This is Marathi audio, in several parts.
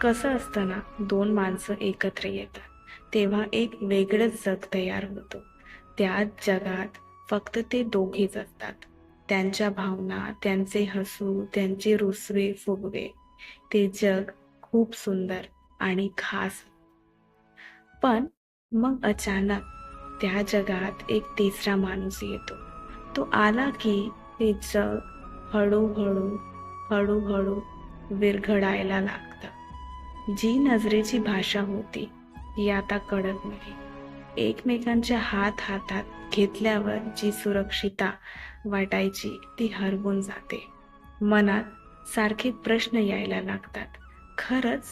कसं असतं ना, दोन माणसं एकत्र येतात, तेव्हा एक वेगळंच जग तयार होतं. त्या जगात फक्त ते दोघेच असतात. त्यांच्या भावना, त्यांचे हसू, त्यांचे रुसवे-फुगवे. ते जग खूप सुंदर आणि खास. पण मग अचानक त्या जगात एक तिसरा माणूस येतो. तो आला की ते जग हळूहळू, हळूहळू विरघळायला लागतं. जी नजरेची भाषा होती ती आता कळत नाही. एकमेकांच्या हात हातात घेतल्यावर जी सुरक्षितता वाटायची ती हरवून जाते. मनात सारखे प्रश्न यायला लागतात. खरंच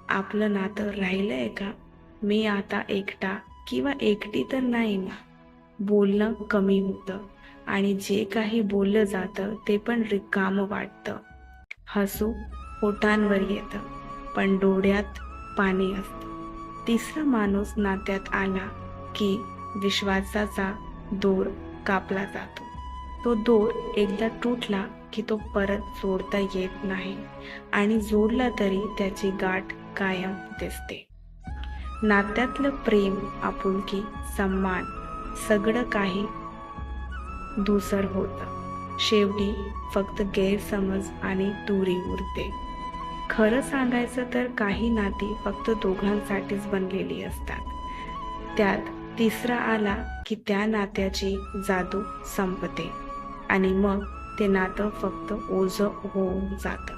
आपलं नातं राहिलंय का? मी आता एकटा किंवा एकटी तर नाही ना? बोलणं कमी होतं आणि जे काही बोललं जातं ते पण रिकामं वाटतं. हसू ओठांवर येतं, पण डोळ्यात पाणी असतं. तिसरा माणूस नात्यात आला की विश्वासाचा दोर कापला जातो. तो दोर एकदा तुटला की तो परत जोडता येत नाही आणि जोडला तरी त्याची गाठ कायम दिसते. नात्यातलं प्रेम, आपुलकी, सन्मान सगळं काही धूसर होतं. शेवटी फक्त गैरसमज आणि दुरी उरते. खरं सांगायचं तर काही नाती फक्त दोघांसाठीच बनलेली असतात. त्यात तिसरा आला की त्या नात्याची जादू संपते आणि मग ते नातं फक्त ओझं होऊन जातं.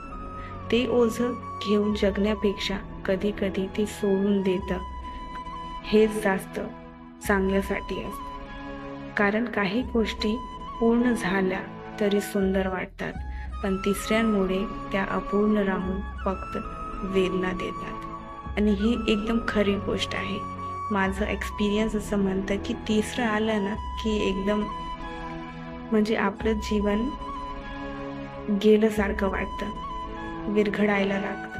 ते ओझं घेऊन जगण्यापेक्षा कधी कधी ते सोडून देतं हेच जास्त चांगल्यासाठी असतं. कारण काही गोष्टी पूर्ण झाल्या तरी सुंदर वाटतात, पण तिसऱ्यांमुळे त्या अपूर्ण राहून फक्त वेदना देतात. आणि ही एकदम खरी गोष्ट आहे. माझं एक्सपिरियन्स असं म्हणतं की तिसरं आलं ना की एकदम म्हणजे आपलं जीवन गेल्यासारखं वाटतं, विरघळायला लागतं.